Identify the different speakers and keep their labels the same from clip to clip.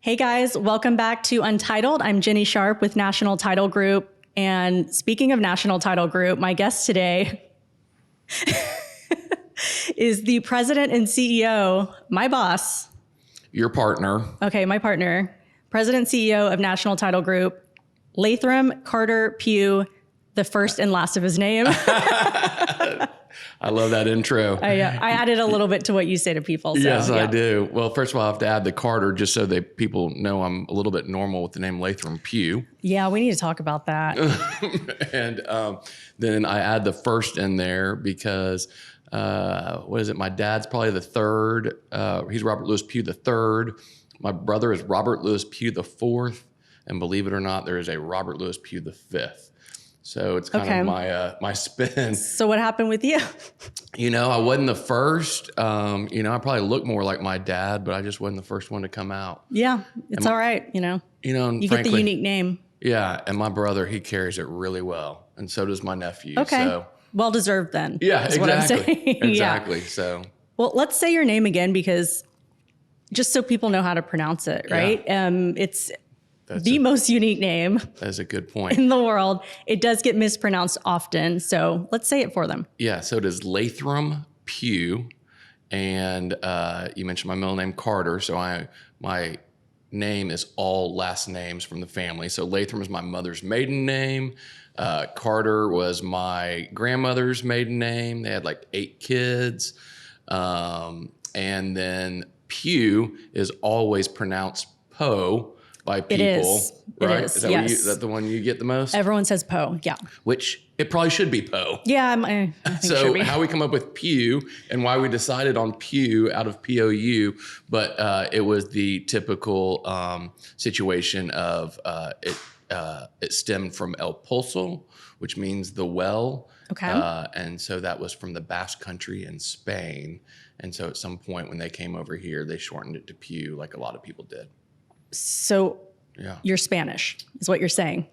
Speaker 1: Hey guys, welcome back to Untitled. I'm Jenny Sharp with National Title Group. And speaking of National Title Group, my guest today is the president and CEO, my boss.
Speaker 2: Your partner.
Speaker 1: Okay, my partner, president and CEO of National Title Group, Lathram Pou, the first and last of his name.
Speaker 2: I love that intro.
Speaker 1: I added a little bit to what you say to people. So,
Speaker 2: yes,
Speaker 1: yeah.
Speaker 2: I do. Well, first of all, I have to add the Carter just so that people know I'm a little bit normal with the name Lathram Pou.
Speaker 1: Yeah, we need to talk about that.
Speaker 2: And then I add the first in there because, what is it? My dad's probably the third. He's Robert Louis Pou the third. My brother is Robert Louis Pou the fourth. And believe it or not, there is a Robert Louis Pou the fifth. So it's kind of my spin.
Speaker 1: So what happened with you?
Speaker 2: You know, I wasn't the first. I probably look more like my dad, but I just wasn't the first one to come out.
Speaker 1: Yeah, it's all right. You
Speaker 2: frankly,
Speaker 1: get the unique name.
Speaker 2: Yeah, and my brother, he carries it really well, and so does my nephew.
Speaker 1: Okay,
Speaker 2: so.
Speaker 1: Well deserved then.
Speaker 2: Yeah,
Speaker 1: is
Speaker 2: exactly.
Speaker 1: What I'm saying.
Speaker 2: Exactly.
Speaker 1: Yeah.
Speaker 2: So.
Speaker 1: Well, let's say your name again because just so people know how to pronounce it, right? Yeah. It's the most unique name.
Speaker 2: That's a good point.
Speaker 1: In the world. It does get mispronounced often. So let's say it for them.
Speaker 2: Yeah. So it is Lathram Pou. And you mentioned my middle name, Carter. So my name is all last names from the family. So Lathram is my mother's maiden name. Carter was my grandmother's maiden name. They had like 8 kids. And then Pou is always pronounced Poe. By people,
Speaker 1: it is.
Speaker 2: right?
Speaker 1: It is.
Speaker 2: Is that,
Speaker 1: yes.
Speaker 2: is that the one you get the most?
Speaker 1: Everyone says Poe, yeah.
Speaker 2: Which it probably should be Poe.
Speaker 1: Yeah, I think
Speaker 2: so
Speaker 1: it should be.
Speaker 2: How we come up with Pou and why we decided on Pou out of POU, but it was the typical situation of it stemmed from El Pozo, which means the well.
Speaker 1: Okay.
Speaker 2: And so that was from the Basque Country in Spain. And so at some point when they came over here, they shortened it to Pou like a lot of people did.
Speaker 1: So
Speaker 2: yeah,
Speaker 1: you're Spanish is what you're saying.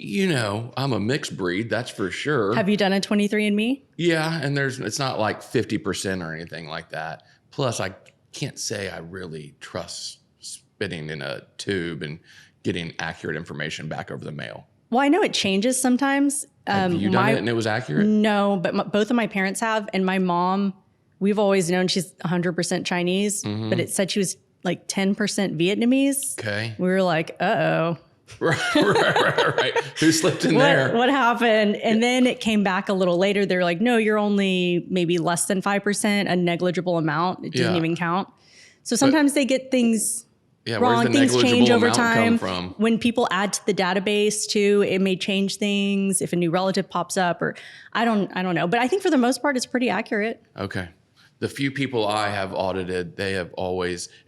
Speaker 2: I'm a mixed breed, that's for sure.
Speaker 1: Have you done a 23andMe?
Speaker 2: Yeah, and it's not like 50% or anything like that. Plus, I can't say I really trust spitting in a tube and getting accurate information back over the mail.
Speaker 1: Well, I know it changes sometimes.
Speaker 2: Have you done it and it was accurate?
Speaker 1: No, but both of my parents have. And my mom, we've always known she's 100% Chinese, but it said she was like 10% Vietnamese.
Speaker 2: Okay.
Speaker 1: We were like, uh-oh.
Speaker 2: Right. Who slipped in there?
Speaker 1: What happened? And then it came back a little later. They were like, no, you're only maybe less than 5%, a negligible amount. It doesn't even count. So sometimes they get things wrong. Things change over time. When people add to the database too, it may change things if a new relative pops up or I don't know. But I think for the most part, it's pretty accurate.
Speaker 2: Okay. The few people I have audited, it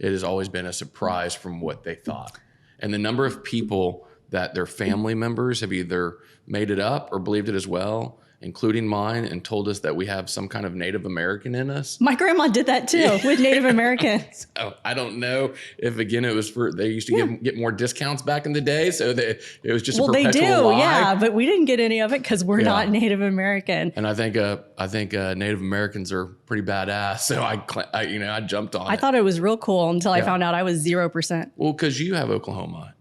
Speaker 2: has always been a surprise from what they thought. And the number of people that their family members have either made it up or believed it as well, including mine, and told us that we have some kind of Native American in us.
Speaker 1: My grandma did that too with Native Americans.
Speaker 2: So I don't know if, again, it was they used to get more discounts back in the day. So it was just a perpetual lie.
Speaker 1: Yeah, but we didn't get any of it because we're not Native American.
Speaker 2: And I think Native Americans are pretty badass. So I jumped on it.
Speaker 1: I thought it was real cool until I found out I was 0%.
Speaker 2: Well, because you have Oklahoma.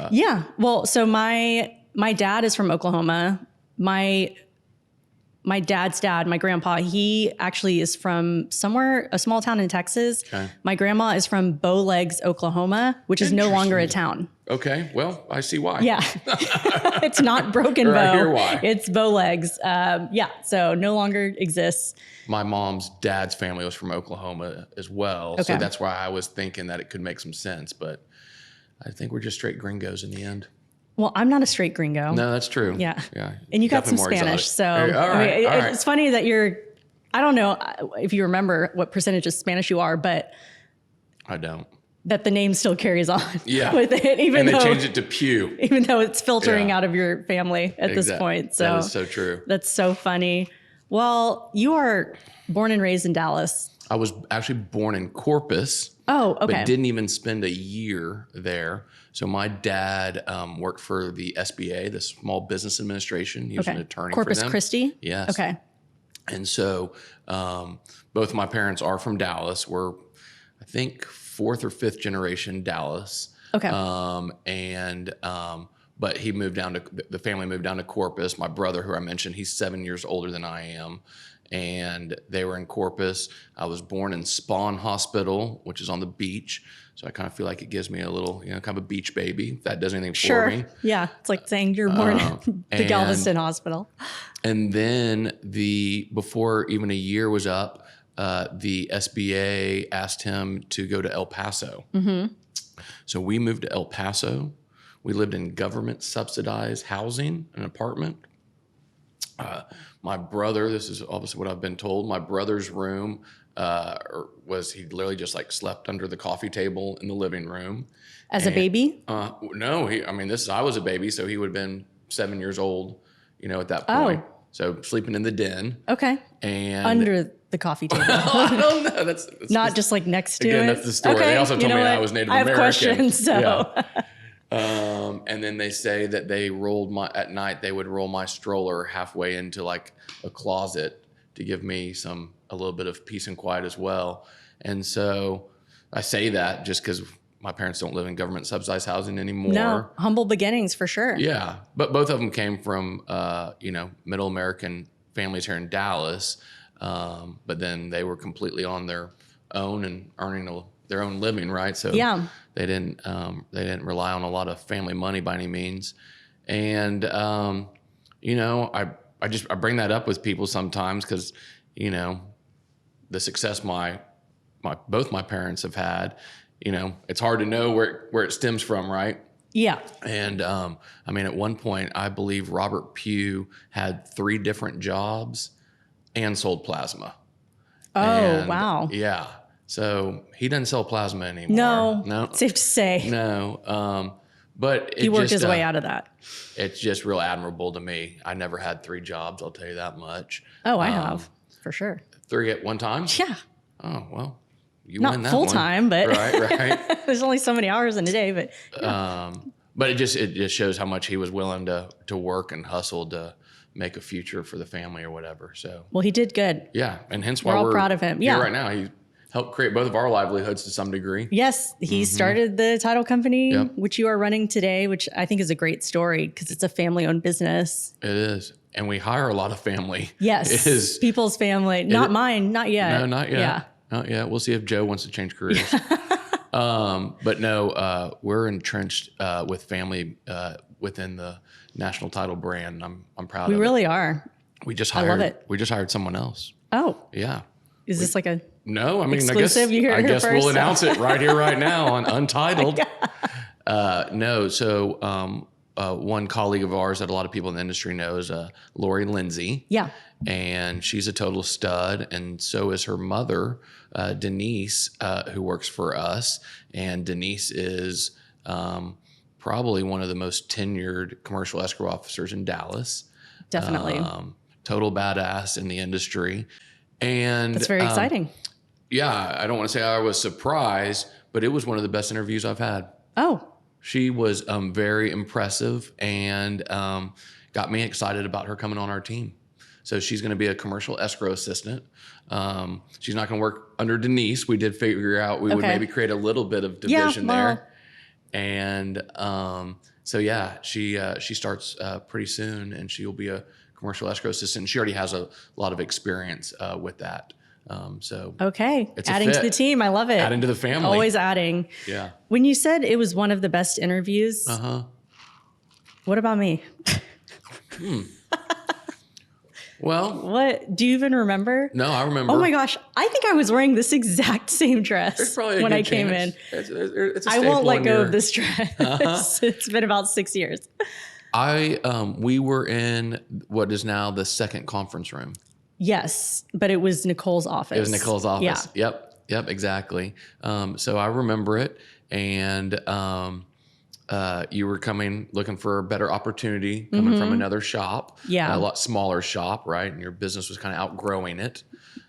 Speaker 1: Yeah. Well, so my dad is from Oklahoma. My dad's dad, my grandpa, he actually is from somewhere, a small town in Texas. Okay. My grandma is from Bow Legs, Oklahoma, which is no longer a town.
Speaker 2: Okay. Well, I see why.
Speaker 1: Yeah. It's not Broken Bow.
Speaker 2: I hear why.
Speaker 1: It's Bow Legs. So no longer exists.
Speaker 2: My mom's dad's family was from Oklahoma as well. Okay. So that's why I was thinking that it could make some sense. But I think we're just straight gringos in the end.
Speaker 1: Well, I'm not a straight gringo.
Speaker 2: No, that's true.
Speaker 1: Yeah.
Speaker 2: Yeah.
Speaker 1: And you got some Spanish. So it's funny that I don't know if you remember what percentage of Spanish you are, but
Speaker 2: I don't.
Speaker 1: That the name still carries on with it,
Speaker 2: and they changed it to Pou.
Speaker 1: Even though it's filtering out of your family at this point. So
Speaker 2: that is so true.
Speaker 1: That's so funny. Well, you are born and raised in Dallas.
Speaker 2: I was actually born in Corpus.
Speaker 1: Oh, okay.
Speaker 2: But didn't even spend a year there. So my dad worked for the SBA, the Small Business Administration. He was an attorney for them.
Speaker 1: Corpus Christi?
Speaker 2: Yes.
Speaker 1: Okay.
Speaker 2: And so both my parents are from Dallas. We're, I think, 4th or 5th generation Dallas.
Speaker 1: Okay.
Speaker 2: But he moved down to, the family moved down to Corpus. My brother, who I mentioned, he's 7 years older than I am. And they were in Corpus. I was born in Spawn Hospital, which is on the beach. So I kind of feel like it gives me a little, kind of a beach baby, if that does anything for me.
Speaker 1: Yeah. It's like saying you're born in the Galveston Hospital.
Speaker 2: And then before even a year was up, the SBA asked him to go to El Paso. Mm-hmm. So we moved to El Paso. We lived in government subsidized housing, an apartment. My brother, this is obviously what I've been told, my brother's room he literally just like slept under the coffee table in the living room.
Speaker 1: As a baby?
Speaker 2: No, I was a baby, so he would have been 7 years old, at that point. Oh. So sleeping in the den.
Speaker 1: Okay.
Speaker 2: And
Speaker 1: under the coffee table.
Speaker 2: I don't know. That's
Speaker 1: not just like next to it.
Speaker 2: Again, that's the story. Okay. They also told me I was Native American.
Speaker 1: I have questions, so.
Speaker 2: Yeah. And then they say that at night they would roll my stroller halfway into like a closet to give me a little bit of peace and quiet as well. And so I say that just because my parents don't live in government subsidized housing anymore.
Speaker 1: No, humble beginnings for sure.
Speaker 2: Yeah. But both of them came from, middle American families here in Dallas. But then they were completely on their own and earning their own living, right? So yeah. They didn't rely on a lot of family money by any means. And, I bring that up with people sometimes because, the success both my parents have had, it's hard to know where it stems from, right?
Speaker 1: Yeah.
Speaker 2: And, at one point, I believe Robert Pou had 3 different jobs and sold plasma.
Speaker 1: Oh, wow.
Speaker 2: Yeah. So he doesn't sell plasma anymore.
Speaker 1: No. Safe to say.
Speaker 2: No. But
Speaker 1: he worked his way out of that.
Speaker 2: It's just real admirable to me. I never had 3 jobs, I'll tell you that much.
Speaker 1: Oh, I have, for sure.
Speaker 2: 3 at one time?
Speaker 1: Yeah.
Speaker 2: Oh, well, you
Speaker 1: not
Speaker 2: win that
Speaker 1: full
Speaker 2: one.
Speaker 1: Time, but
Speaker 2: right.
Speaker 1: There's only so many hours in a day, but
Speaker 2: yeah. But it just shows how much he was willing to work and hustle to make a future for the family or whatever. So
Speaker 1: well, he did good.
Speaker 2: Yeah, and hence why
Speaker 1: we're all proud of him. Yeah,
Speaker 2: right now he helped create both of our livelihoods to some degree.
Speaker 1: Yes, he started the title company, which you are running today, which I think is a great story because it's a family-owned business.
Speaker 2: It is, and we hire a lot of family.
Speaker 1: Yes, it is people's family, not mine, not yet.
Speaker 2: No, not yet.
Speaker 1: Yeah.
Speaker 2: Not yet. We'll see if Joe wants to change careers. But no, we're entrenched with family within the National Title brand. I'm proud of it.
Speaker 1: We really are.
Speaker 2: We just hired.
Speaker 1: I love it.
Speaker 2: We just hired someone else.
Speaker 1: Oh.
Speaker 2: Yeah.
Speaker 1: Is this like a
Speaker 2: no? I mean,
Speaker 1: exclusive?
Speaker 2: I guess we'll announce it right here, right now on Untitled. No. So one colleague of ours that a lot of people in the industry knows, Lori Lindsay.
Speaker 1: Yeah.
Speaker 2: And she's a total stud, and so is her mother, Denise, who works for us. And Denise is probably one of the most tenured commercial escrow officers in Dallas.
Speaker 1: Definitely.
Speaker 2: Total badass in the industry. And
Speaker 1: that's very exciting.
Speaker 2: Yeah, I don't want to say I was surprised, but it was one of the best interviews I've had.
Speaker 1: Oh.
Speaker 2: She was very impressive and got me excited about her coming on our team. So she's going to be a commercial escrow assistant. She's not going to work under Denise. We did figure out we would maybe create a little bit of division there. And so yeah, she starts pretty soon, and she will be a commercial escrow assistant. She already has a lot of experience with that. So
Speaker 1: okay, adding to the team, I love it.
Speaker 2: Adding to the family,
Speaker 1: always adding.
Speaker 2: Yeah.
Speaker 1: When you said it was one of the best interviews, what about me?
Speaker 2: Well,
Speaker 1: what do you even remember?
Speaker 2: No, I remember.
Speaker 1: Oh my gosh, I think I was wearing this exact same dress when I came in.
Speaker 2: It's
Speaker 1: I won't let go of this dress. It's been about 6 years.
Speaker 2: We were in what is now the second conference room.
Speaker 1: Yes, but it was Nicole's office.
Speaker 2: It was Nicole's office.
Speaker 1: Yeah.
Speaker 2: Yep, exactly. So I remember it, and you were looking for a better opportunity, coming from another shop.
Speaker 1: Yeah.
Speaker 2: A lot smaller shop, right? And your business was kind of outgrowing it.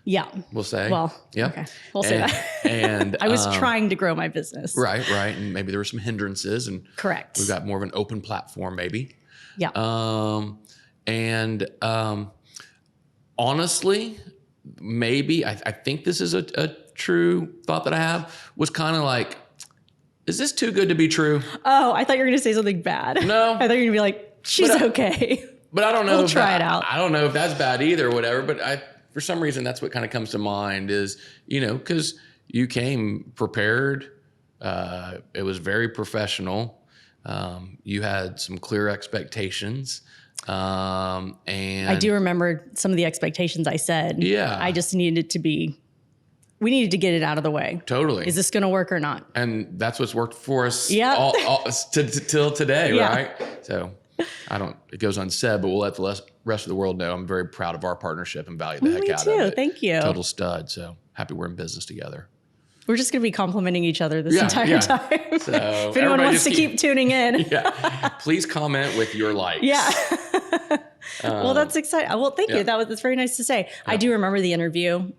Speaker 1: Yeah.
Speaker 2: We'll say.
Speaker 1: Well,
Speaker 2: yeah.
Speaker 1: Okay. We'll say that.
Speaker 2: And
Speaker 1: I was trying to grow my business.
Speaker 2: Right. And maybe there were some hindrances, and
Speaker 1: correct.
Speaker 2: We've got more of an open platform, maybe.
Speaker 1: Yeah.
Speaker 2: Honestly, maybe I think this is a true thought that I have, was kind of like, is this too good to be true?
Speaker 1: Oh, I thought you were going to say something bad.
Speaker 2: No.
Speaker 1: I thought you were going to be like, she's okay.
Speaker 2: But I don't know.
Speaker 1: We'll try it out.
Speaker 2: I don't know if that's bad either or whatever, but for some reason, that's what kind of comes to mind is, because you came prepared. It was very professional. You had some clear expectations. And
Speaker 1: I do remember some of the expectations I said.
Speaker 2: Yeah.
Speaker 1: I just needed we needed to get it out of the way.
Speaker 2: Totally.
Speaker 1: Is this going to work or not?
Speaker 2: And that's what's worked for us
Speaker 1: Yeah.
Speaker 2: till today,
Speaker 1: Yeah.
Speaker 2: right? So it goes unsaid, but we'll let the rest of the world know I'm very proud of our partnership and value the heck out of it.
Speaker 1: Thank you.
Speaker 2: Total stud. So happy we're in business together.
Speaker 1: We're just going to be complimenting each other this entire time.
Speaker 2: So
Speaker 1: if anyone wants to keep tuning in.
Speaker 2: Please comment with your likes.
Speaker 1: Yeah. Well, that's exciting. Well, thank you. That's very nice to say. Yeah. I do remember the interview,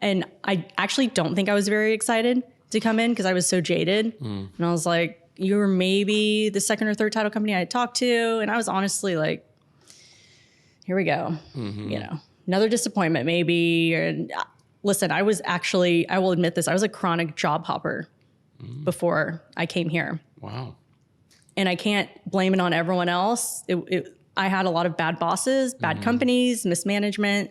Speaker 1: and I actually don't think I was very excited to come in because I was so jaded. And I was like, you were maybe the second or third title company I had talked to. And I was honestly like, here we go. Another disappointment maybe. And listen, I will admit this, I was a chronic job hopper before I came here.
Speaker 2: Wow.
Speaker 1: And I can't blame it on everyone else. I had a lot of bad bosses, bad companies, mismanagement,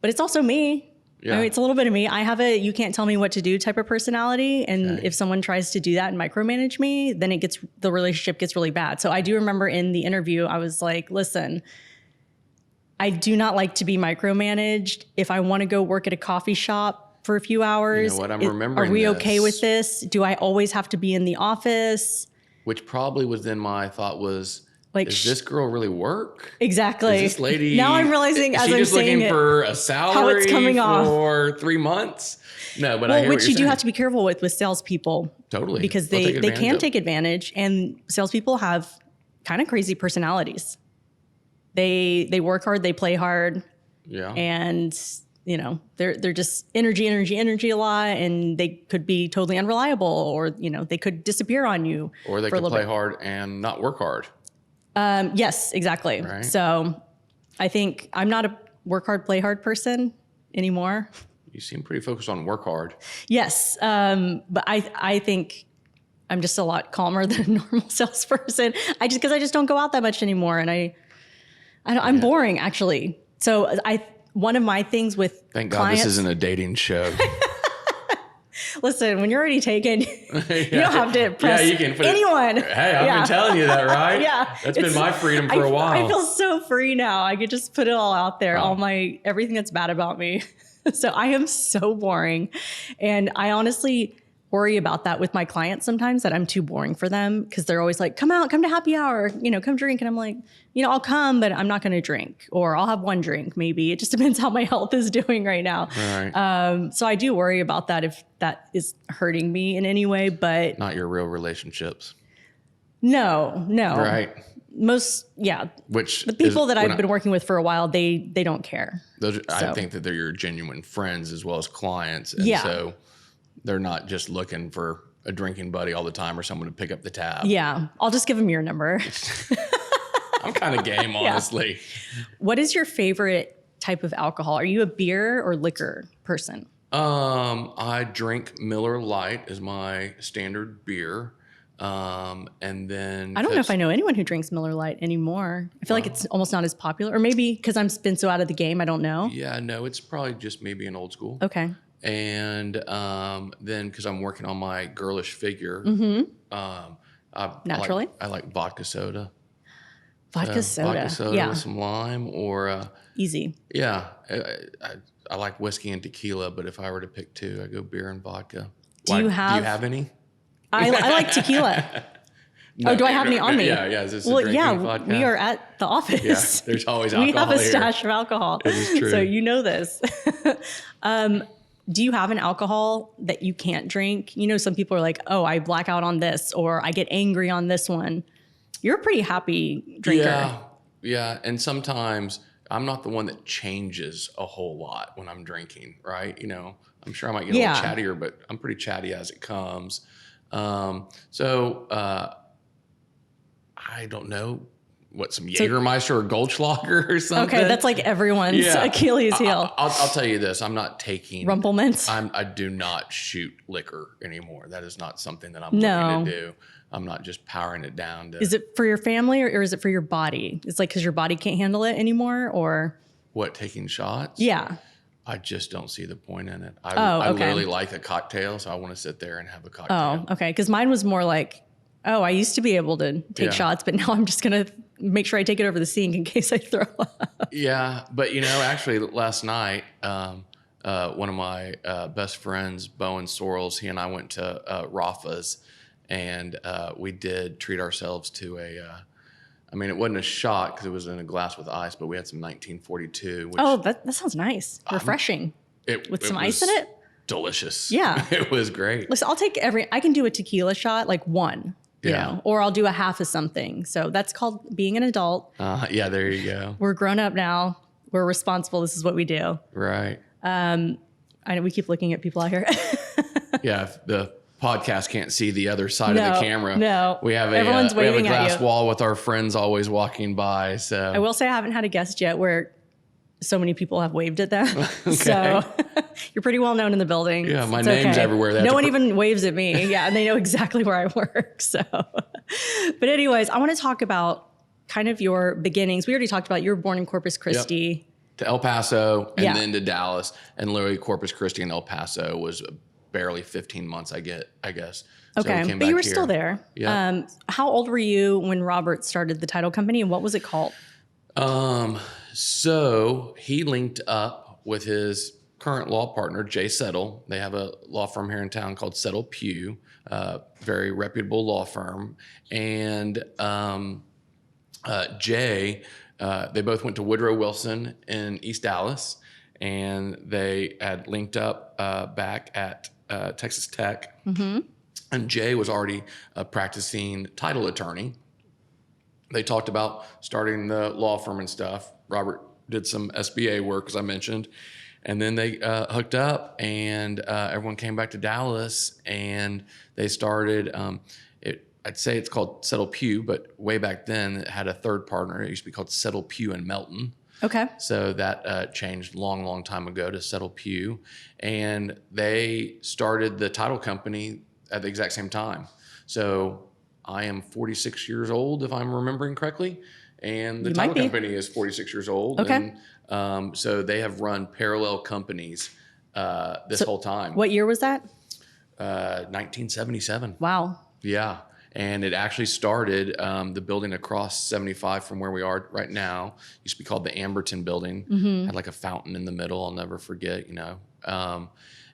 Speaker 1: but it's also me. Yeah. I mean, it's a little bit of me. I have you can't tell me what to do type of personality. And if someone tries to do that and micromanage me, then the relationship gets really bad. So I do remember in the interview, I was like, listen, I do not like to be micromanaged. If I want to go work at a coffee shop for a few hours,
Speaker 2: you know what, I'm remembering
Speaker 1: are we okay with this? Do I always have to be in the office?
Speaker 2: Which probably was then my thought was, like, does this girl really work?
Speaker 1: Exactly.
Speaker 2: Is this lady?
Speaker 1: Now I'm realizing as I'm saying
Speaker 2: just looking for a salary
Speaker 1: how it's coming
Speaker 2: for 3 months? No, but I hear what
Speaker 1: which
Speaker 2: you're
Speaker 1: you do
Speaker 2: saying.
Speaker 1: have to be careful with salespeople.
Speaker 2: Totally.
Speaker 1: Because they can take advantage, and salespeople have kind of crazy personalities. They work hard, they play hard. Yeah. And they're just energy a lot, and they could be totally unreliable, or they could disappear on you.
Speaker 2: Or they could play hard and not work hard.
Speaker 1: Yes, exactly. Right. So I think I'm not a work hard, play hard person anymore.
Speaker 2: You seem pretty focused on work hard.
Speaker 1: Yes. But I think I'm just a lot calmer than a normal salesperson. Because I just don't go out that much anymore. And I'm boring, actually. So one of my things with
Speaker 2: Thank God
Speaker 1: clients,
Speaker 2: this isn't a dating show.
Speaker 1: Listen, when you're already taken, you don't have to impress anyone.
Speaker 2: Hey, I've been telling you that, right?
Speaker 1: Yeah.
Speaker 2: That's been my freedom for a while.
Speaker 1: I feel so free now. I could just put it all out there, everything that's bad about me. So I am so boring. And I honestly worry about that with my clients sometimes, that I'm too boring for them, because they're always like, come to happy hour, come drink. And I'm like, I'll come, but I'm not going to drink, or I'll have one drink maybe. It just depends how my health is doing right now. Right. So I do worry about that, if that is hurting me in any way, but
Speaker 2: not your real relationships.
Speaker 1: No.
Speaker 2: Right.
Speaker 1: Which the people that I've been working with for a while, they don't care.
Speaker 2: I think that they're your genuine friends as well as clients. And so they're not just looking for a drinking buddy all the time or someone to pick up the tab.
Speaker 1: Yeah. I'll just give them your number.
Speaker 2: I'm kind of game, honestly.
Speaker 1: What is your favorite type of alcohol? Are you a beer or liquor person?
Speaker 2: I drink Miller Lite as my standard beer. And then
Speaker 1: I don't know if I know anyone who drinks Miller Lite anymore. I feel like it's almost not as popular, or maybe because I'm been so out of the game, I don't know.
Speaker 2: Yeah, no, it's probably just maybe an old school.
Speaker 1: Okay.
Speaker 2: And then because I'm working on my girlish figure,
Speaker 1: naturally,
Speaker 2: I like vodka soda.
Speaker 1: Vodka soda
Speaker 2: with some lime, or
Speaker 1: easy.
Speaker 2: Yeah, I like whiskey and tequila, but if I were to pick two, I go beer and vodka.
Speaker 1: Do you have
Speaker 2: any?
Speaker 1: I like tequila. No, do I have any on me?
Speaker 2: Yeah. Is this a drinking podcast?
Speaker 1: We are at the office.
Speaker 2: Yeah, there's always alcohol.
Speaker 1: We have a stash of alcohol.
Speaker 2: It is true.
Speaker 1: So you know this. Do you have an alcohol that you can't drink? Some people are like, oh, I black out on this, or I get angry on this one. You're a pretty happy drinker.
Speaker 2: Yeah. And sometimes I'm not the one that changes a whole lot when I'm drinking, right? I'm sure I might get a little chattier, but I'm pretty chatty as it comes. So I don't know. some Jägermeister or Goldschlager or something.
Speaker 1: Okay, that's like everyone's Achilles heel.
Speaker 2: I'll tell you this: I'm not taking
Speaker 1: Rumplemans.
Speaker 2: I do not shoot liquor anymore. That is not something that I'm looking to do. I'm not just powering it down.
Speaker 1: Is it for your family or is it for your body? It's like because your body can't handle it anymore, or
Speaker 2: what, taking shots?
Speaker 1: Yeah.
Speaker 2: I just don't see the point in it. I literally like a cocktail, so I want to sit there and have a cocktail.
Speaker 1: Oh, okay. Because mine was more like, I used to be able to take shots, but now I'm just going to make sure I take it over the sink in case I throw up.
Speaker 2: Yeah, but actually last night, one of my best friends, Bowen Sorrells, he and I went to Rafa's, and we did treat ourselves to it wasn't a shot because it was in a glass with ice, but we had some 1942. Which,
Speaker 1: that sounds nice. Refreshing. With some ice in it?
Speaker 2: Delicious.
Speaker 1: Yeah.
Speaker 2: It was great.
Speaker 1: Listen, I'll take I can do a tequila shot, like one, you know, or I'll do a half of something. So that's called being an adult.
Speaker 2: Yeah, there you go.
Speaker 1: We're grown up now. We're responsible. This is what we do.
Speaker 2: Right.
Speaker 1: I know we keep looking at people out here.
Speaker 2: Yeah, if the podcast can't see the other side of the camera.
Speaker 1: No,
Speaker 2: we have
Speaker 1: everyone's waving
Speaker 2: glass
Speaker 1: at you.
Speaker 2: wall with our friends always walking by. So
Speaker 1: I will say I haven't had a guest yet where so many people have waved at them. Okay. So you're pretty well known in the building.
Speaker 2: Yeah, my name's everywhere.
Speaker 1: No one even waves at me. Yeah, and they know exactly where I work. So, but anyways, I want to talk about kind of your beginnings. We already talked about you were born in Corpus Christi.
Speaker 2: Yep. To El Paso and then to Dallas, and literally Corpus Christi and El Paso was barely 15 months, I guess.
Speaker 1: Okay,
Speaker 2: so
Speaker 1: but you were still there.
Speaker 2: Yeah.
Speaker 1: How old were you when Robert started the title company, and what was it called?
Speaker 2: So he linked up with his current law partner, Jay Settle. They have a law firm here in town called Lathram Pou, very reputable law firm. And Jay, they both went to Woodrow Wilson in East Dallas, and they had linked up back at Texas Tech. Mm-hmm. And Jay was already a practicing title attorney. They talked about starting the law firm and stuff. Robert did some SBA work, as I mentioned. And then they hooked up, and everyone came back to Dallas, and they started, I'd say it's called Lathram Pou, but way back then it had a third partner. It used to be called Lathram Pou and Melton.
Speaker 1: Okay.
Speaker 2: So that changed long time ago to Lathram Pou. And they started the title company at the exact same time. So I am 46 years old, if I'm remembering correctly. And the title company is 46 years old.
Speaker 1: Okay.
Speaker 2: And so they have run parallel companies this whole time.
Speaker 1: What year was that?
Speaker 2: 1977.
Speaker 1: Wow.
Speaker 2: Yeah. And it actually started, the building across 75 from where we are right now, used to be called the Amberton building. Mm-hmm. Had like a fountain in the middle, I'll never forget,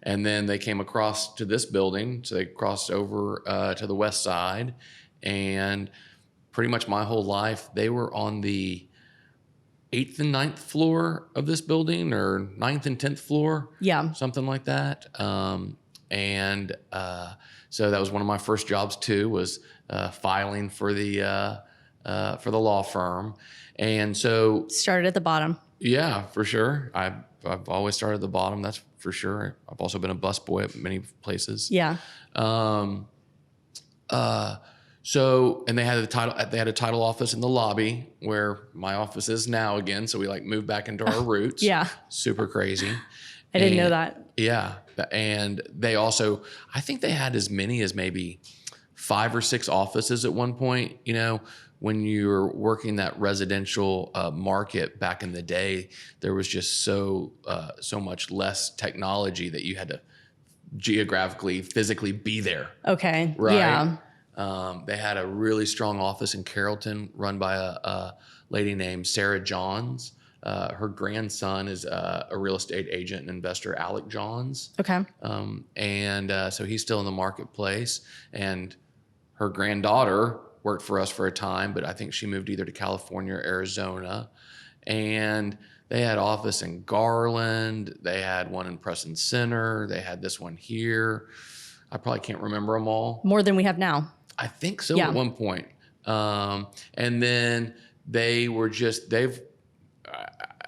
Speaker 2: and then they came across to this building. So they crossed over to the west side, and pretty much my whole life, they were on the 8th and 9th floor of this building, or 9th and 10th floor. Yeah. Something like that. So that was one of my first jobs too, was filing for the law firm. And so
Speaker 1: started at the bottom. Yeah,
Speaker 2: for sure. I've always started at the bottom. That's for sure. I've also been a busboy at many places.
Speaker 1: Yeah.
Speaker 2: So, and they had a title office in the lobby where my office is now again. So we moved back into our roots.
Speaker 1: Yeah.
Speaker 2: Super crazy.
Speaker 1: I didn't know that.
Speaker 2: Yeah. And they also, I think they had as many as maybe 5 or 6 offices at one point. When you were working that residential market back in the day, there was just so much less technology that you had to geographically, physically be there.
Speaker 1: Okay.
Speaker 2: Right.
Speaker 1: Yeah.
Speaker 2: They had a really strong office in Carrollton run by a lady named Sarah Johns. Her grandson is a real estate agent and investor, Alec Johns.
Speaker 1: Okay.
Speaker 2: So he's still in the marketplace. And her granddaughter worked for us for a time, but I think she moved either to California or Arizona. And they had office in Garland. They had one in Preston Center. They had this one here. I probably can't remember them all.
Speaker 1: More than we have now.
Speaker 2: I think so at one point. And then they were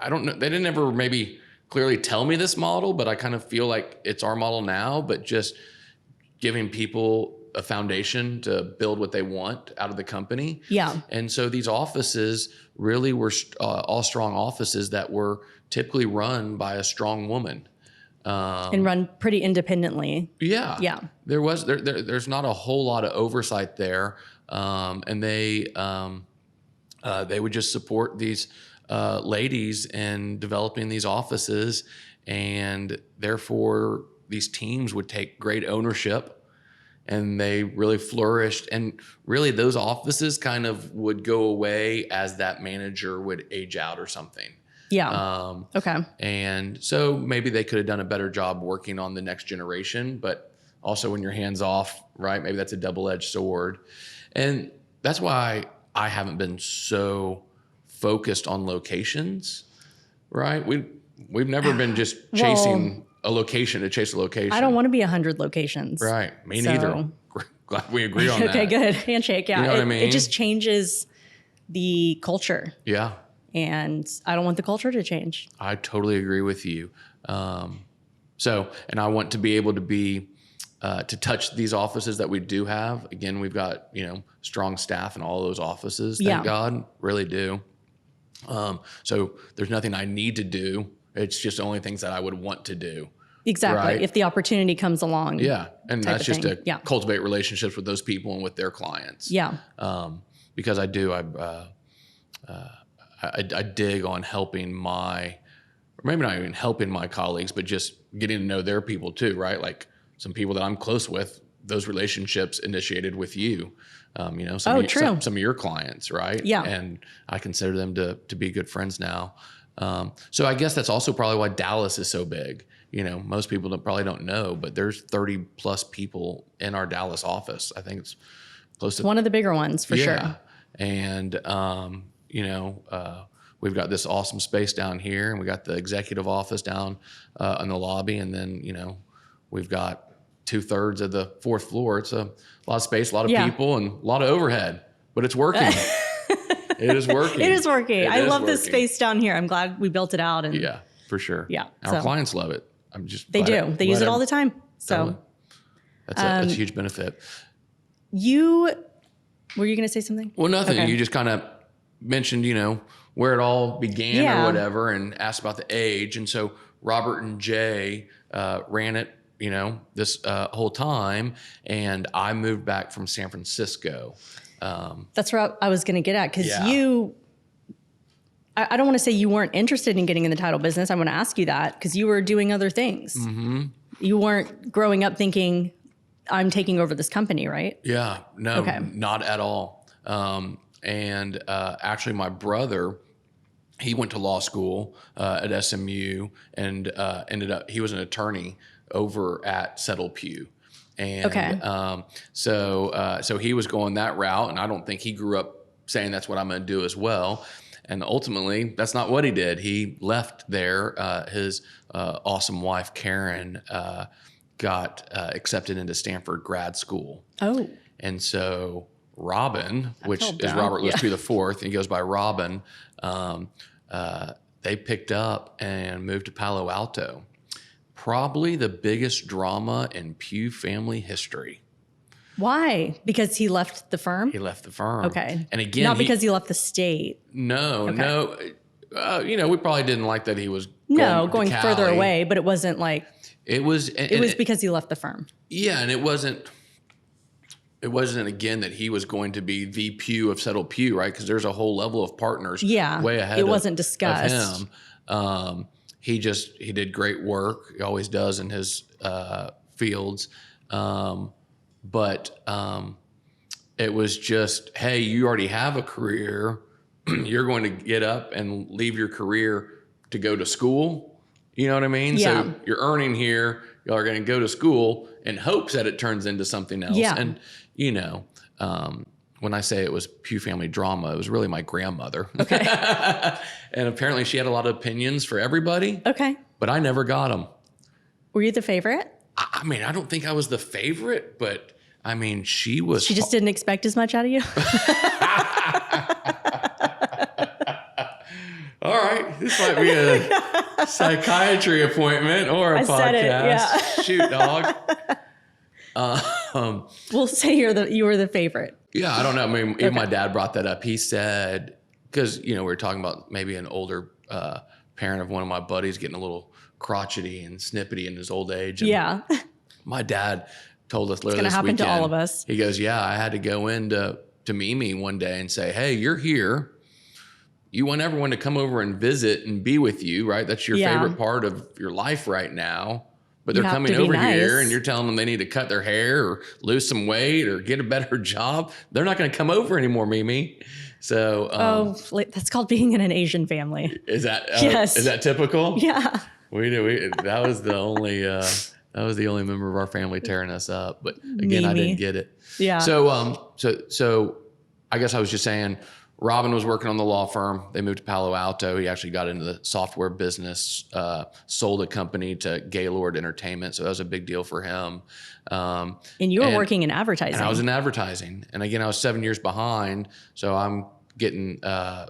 Speaker 2: I don't know. They didn't ever maybe clearly tell me this model, but I kind of feel like it's our model now, but just giving people a foundation to build what they want out of the company.
Speaker 1: Yeah.
Speaker 2: And so these offices really were all strong offices that were typically run by a strong woman.
Speaker 1: And run pretty independently.
Speaker 2: Yeah.
Speaker 1: Yeah.
Speaker 2: There's not a whole lot of oversight there. And they would just support these ladies in developing these offices, and therefore these teams would take great ownership, and they really flourished. And really those offices kind of would go away as that manager would age out or something.
Speaker 1: Yeah. Okay.
Speaker 2: And so maybe they could have done a better job working on the next generation, but also when your hands off, right? Maybe that's a double-edged sword. And that's why I haven't been so focused on locations, right? We've never been just chasing a location to chase a location.
Speaker 1: I don't want to be 100 locations.
Speaker 2: Right. Me neither. Glad we agree on that.
Speaker 1: Okay, good. Handshake. Yeah.
Speaker 2: You know what I mean?
Speaker 1: It just changes the culture.
Speaker 2: Yeah.
Speaker 1: And I don't want the culture to change.
Speaker 2: I totally agree with you. And I want to be able to be, to touch these offices that we do have. Again, we've got, strong staff in all those offices. Thank God, really do. So there's nothing I need to do. It's just only things that I would want to do.
Speaker 1: Exactly.
Speaker 2: Right?
Speaker 1: If the opportunity comes along.
Speaker 2: Yeah. And that's just to
Speaker 1: Yeah.
Speaker 2: cultivate relationships with those people and with their clients.
Speaker 1: Yeah.
Speaker 2: Because I do, I dig on helping or maybe not even helping my colleagues, but just getting to know their people too, right? Like some people that I'm close with, those relationships initiated with you. Some of your clients, right?
Speaker 1: Yeah.
Speaker 2: And I consider them to be good friends now. So I guess that's also probably why Dallas is so big. Most people probably don't know, but there's 30 plus people in our Dallas office. I think it's close to
Speaker 1: one of the bigger ones for sure.
Speaker 2: And, we've got this awesome space down here, and we got the executive office down in the lobby. And then, we've got 2/3 of the 4th floor. It's a lot of space, a lot of people, and a lot of overhead, but it's working. It is working.
Speaker 1: It is working. I love this space down here. I'm glad we built it out. And
Speaker 2: yeah, for sure.
Speaker 1: Yeah.
Speaker 2: Our clients love it.
Speaker 1: They do. They use it all the time. So
Speaker 2: totally. That's a huge benefit.
Speaker 1: Were you going to say something?
Speaker 2: Well, nothing. Okay. You just kind of mentioned, where it all began or whatever, and asked about the age. And so Robert and Jay ran it, this whole time. And I moved back from San Francisco.
Speaker 1: That's where I was going to get at, because I don't want to say you weren't interested in getting in the title business. I want to ask you that because you were doing other things.
Speaker 2: Mm-hmm.
Speaker 1: You weren't growing up thinking, I'm taking over this company, right?
Speaker 2: Yeah, no, not at all. Actually, my brother, he went to law school at SMU and he was an attorney over at Lathram Pou. And so he was going that route, and I don't think he grew up saying that's what I'm going to do as well. And ultimately, that's not what he did. He left there. His awesome wife, Karen, got accepted into Stanford grad school.
Speaker 1: Oh.
Speaker 2: And so Robin, which is Robert Louis Pou IV, he goes by Robin, they picked up and moved to Palo Alto. Probably the biggest drama in Pou family history. Why?
Speaker 1: Because he left the firm?
Speaker 2: He left the firm.
Speaker 1: Okay.
Speaker 2: And again,
Speaker 1: not because he left the state.
Speaker 2: No. We probably didn't like that he was
Speaker 1: going further away, but it wasn't like
Speaker 2: it was.
Speaker 1: It was because he left the firm.
Speaker 2: Yeah, and it wasn't again that he was going to be the Pou of Lathram Pou, right? Because there's a whole level of partners. Way ahead.
Speaker 1: It wasn't discussed.
Speaker 2: Of him. He did great work. He always does in his fields. But it was just, hey, you already have a career. You're going to get up and leave your career to go to school. You know what I mean?
Speaker 1: Yeah.
Speaker 2: So you're earning here. Y'all are going to go to school in hopes that it turns into something else.
Speaker 1: Yeah.
Speaker 2: And, when I say it was Pou family drama, it was really my grandmother.
Speaker 1: Okay.
Speaker 2: And apparently she had a lot of opinions for everybody.
Speaker 1: Okay.
Speaker 2: But I never got them.
Speaker 1: Were you the favorite?
Speaker 2: I mean, I don't think I was the favorite, but I mean, she was.
Speaker 1: She just didn't expect as much out of you?
Speaker 2: All right. This might be a psychiatry appointment or a podcast.
Speaker 1: Said it, yeah.
Speaker 2: Shoot, dog.
Speaker 1: We'll say you were the favorite.
Speaker 2: Yeah, I don't know. I mean, even my dad brought that up. He said, because, we were talking about maybe an older parent of one of my buddies getting a little crotchety and snippety in his old age. And
Speaker 1: yeah.
Speaker 2: My dad told us literally
Speaker 1: this weekend. It's going to happen to all of us.
Speaker 2: He goes, yeah, I had to go into Mimi one day and say, hey, you're here. You want everyone to come over and visit and be with you, right? That's your favorite part of your life right now. But they're coming over here and you're telling them they need to cut their hair or lose some weight or get a better job. They're not going to come over anymore, Mimi. So,
Speaker 1: that's called being in an Asian family.
Speaker 2: Is that,
Speaker 1: yes.
Speaker 2: Is that typical?
Speaker 1: Yeah.
Speaker 2: That was the only member of our family tearing us up. But again, I didn't get it.
Speaker 1: Yeah.
Speaker 2: So I guess I was just saying, Robin was working on the law firm. They moved to Palo Alto. He actually got into the software business, sold a company to Gaylord Entertainment. So that was a big deal for him.
Speaker 1: And you were working in advertising.
Speaker 2: And I was in advertising. And again, I was 7 years behind. So I'm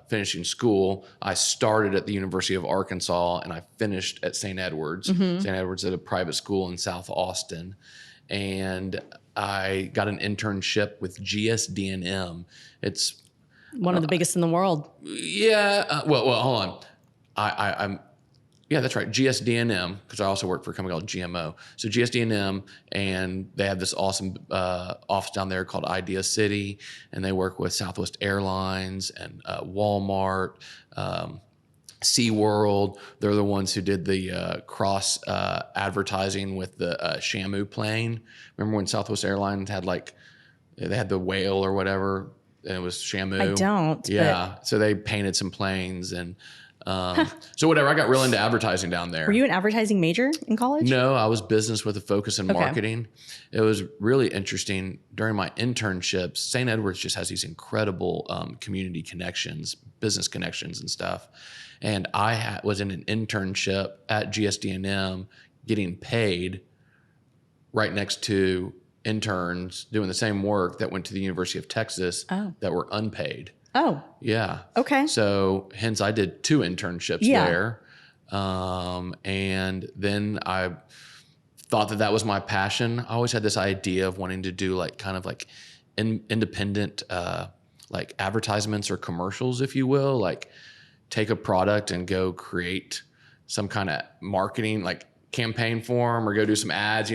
Speaker 2: finishing school. I started at the University of Arkansas and I finished at St. Edward's. St. Edward's at a private school in South Austin. And I got an internship with GSD&M. It's
Speaker 1: one of the biggest in the world.
Speaker 2: Yeah. Well, hold on. I'm. Yeah, that's right. GSD&M, because I also work for a company called GMO. So GSD&M, and they have this awesome office down there called Idea City, and they work with Southwest Airlines and Walmart, SeaWorld. They're the ones who did the cross advertising with the Shamu plane. Remember when Southwest Airlines had they had the whale or whatever? And it was Shamu.
Speaker 1: I don't.
Speaker 2: Yeah. So they painted some planes and so whatever. I got real into advertising down there.
Speaker 1: Were you an advertising major in college?
Speaker 2: No, I was business with a focus in marketing. It was really interesting. During my internships, St. Edward's just has these incredible community connections, business connections and stuff. And I was in an internship at GSD&M getting paid right next to interns doing the same work that went to the University of Texas that were unpaid.
Speaker 1: Oh.
Speaker 2: Yeah.
Speaker 1: Okay.
Speaker 2: So hence I did 2 internships there. And then I thought that was my passion. I always had this idea of wanting to do independent advertisements or commercials, if you will, like take a product and go create some kind of marketing campaign for them or go do some ads,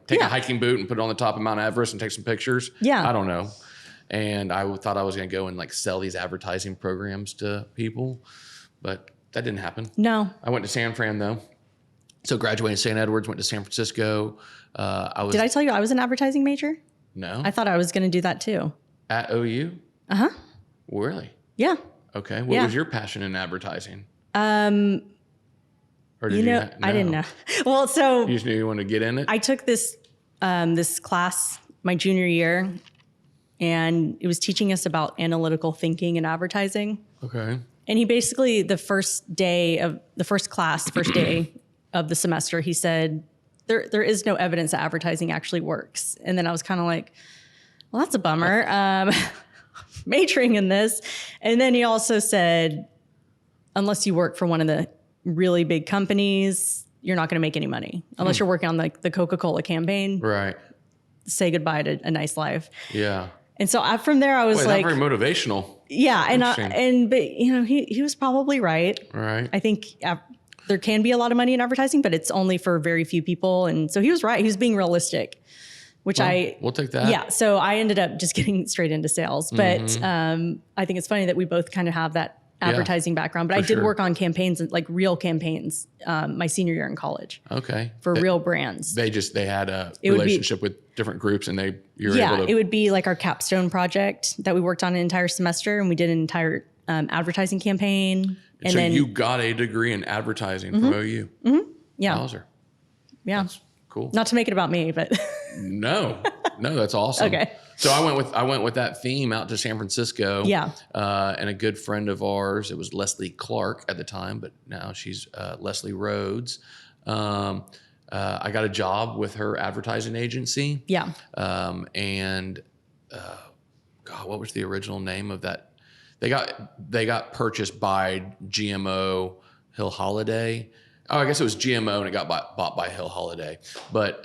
Speaker 2: take a hiking boot and put it on the top of Mount Everest and take some pictures.
Speaker 1: Yeah.
Speaker 2: I don't know. And I thought I was going to go and sell these advertising programs to people, but that didn't happen.
Speaker 1: No.
Speaker 2: I went to San Fran though. So graduated St. Edward's, went to San Francisco.
Speaker 1: Did I tell you I was an advertising major?
Speaker 2: No.
Speaker 1: I thought I was going to do that too.
Speaker 2: At OU?
Speaker 1: Uh-huh.
Speaker 2: Really?
Speaker 1: Yeah.
Speaker 2: Okay. What was your passion in advertising? Or
Speaker 1: did I didn't know. Well, so
Speaker 2: you just knew you wanted to get in it?
Speaker 1: I took this class my junior year, and it was teaching us about analytical thinking in advertising.
Speaker 2: Okay.
Speaker 1: And he basically, the first day of the first day of the semester, he said, there is no evidence that advertising actually works. And then I was kind of like, well, that's a bummer. Majoring in this. And then he also said, unless you work for one of the really big companies, you're not going to make any money unless you're working on the Coca-Cola campaign.
Speaker 2: Right.
Speaker 1: Say goodbye to a nice life.
Speaker 2: Yeah.
Speaker 1: And so from there I was
Speaker 2: not very motivational.
Speaker 1: Yeah. But he was probably right.
Speaker 2: Right.
Speaker 1: I think there can be a lot of money in advertising, but it's only for very few people. And so he was right. He was being realistic, which
Speaker 2: we'll take that.
Speaker 1: Yeah. So I ended up just getting straight into sales, but I think it's funny that we both kind of have that advertising background, but I did work on campaigns, real campaigns, my senior year in college.
Speaker 2: Okay.
Speaker 1: For real brands.
Speaker 2: They had a relationship with different groups and you're able to.
Speaker 1: It would be like our capstone project that we worked on an entire semester, and we did an entire advertising campaign. And
Speaker 2: so
Speaker 1: then
Speaker 2: you got a degree in advertising from OU.
Speaker 1: Mm-hmm. Yeah.
Speaker 2: Wowzer.
Speaker 1: Yeah.
Speaker 2: That's cool.
Speaker 1: Not to make it about me, but
Speaker 2: No, that's awesome.
Speaker 1: Okay.
Speaker 2: So I went with that theme out to San Francisco.
Speaker 1: Yeah.
Speaker 2: And a good friend of ours, it was Leslie Clark at the time, but now she's Leslie Rhodes. I got a job with her advertising agency.
Speaker 1: Yeah.
Speaker 2: What was the original name of that? They got purchased by GMO Hill Holiday. Oh, I guess it was GMO and it got bought by Hill Holiday. But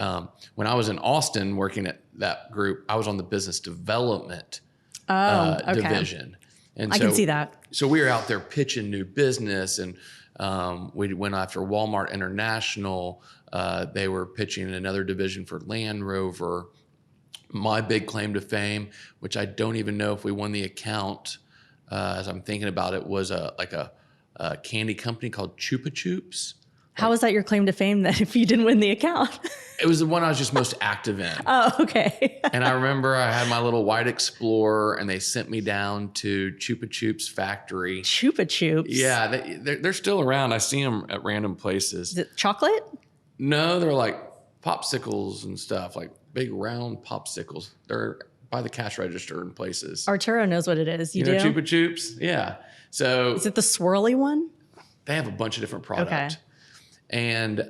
Speaker 2: when I was in Austin working at that group, I was on the business development division. And
Speaker 1: I can see that.
Speaker 2: So we were out there pitching new business, and we went after Walmart International. They were pitching another division for Land Rover. My big claim to fame, which I don't even know if we won the account, as I'm thinking about it, was a candy company called Chupa Chups.
Speaker 1: How is that your claim to fame that if you didn't win the account?
Speaker 2: It was the one I was just most active in.
Speaker 1: Oh, okay.
Speaker 2: And I remember I had my little white Explorer, and they sent me down to Chupa Chups factory.
Speaker 1: Chupa Chups?
Speaker 2: Yeah, they're still around. I see them at random places.
Speaker 1: Is it chocolate?
Speaker 2: No, they're like popsicles and stuff, like big round popsicles. They're by the cash register in places.
Speaker 1: Arturo knows what it is. You
Speaker 2: know
Speaker 1: do?
Speaker 2: Chupa Chups? Yeah. So
Speaker 1: is it the swirly one?
Speaker 2: They have a bunch of different products. Okay. And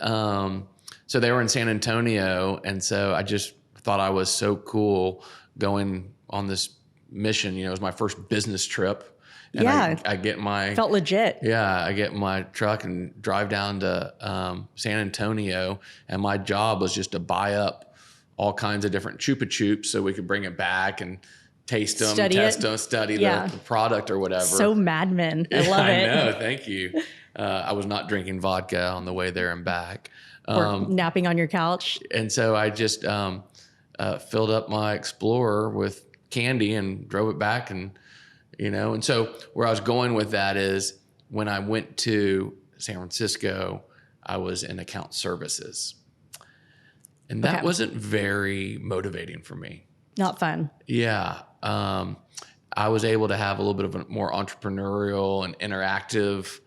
Speaker 2: so they were in San Antonio, and so I just thought I was so cool going on this mission. You know, it was my first business trip. And
Speaker 1: yeah.
Speaker 2: I get my...
Speaker 1: Felt legit.
Speaker 2: Yeah, I get my truck and drive down to San Antonio, and my job was just to buy up all kinds of different Chupa Chups so we could bring it back and taste them, test them, study the product or whatever.
Speaker 1: So Mad Men. I love it.
Speaker 2: I know. Thank you. I was not drinking vodka on the way there and back.
Speaker 1: Or napping on your couch.
Speaker 2: And so I just filled up my Explorer with candy and drove it back. And, you know, and so where I was going with that is when I went to San Francisco, I was in account services. And that wasn't very motivating for me.
Speaker 1: Not fun.
Speaker 2: Yeah. I was able to have a little bit of a more entrepreneurial and interactive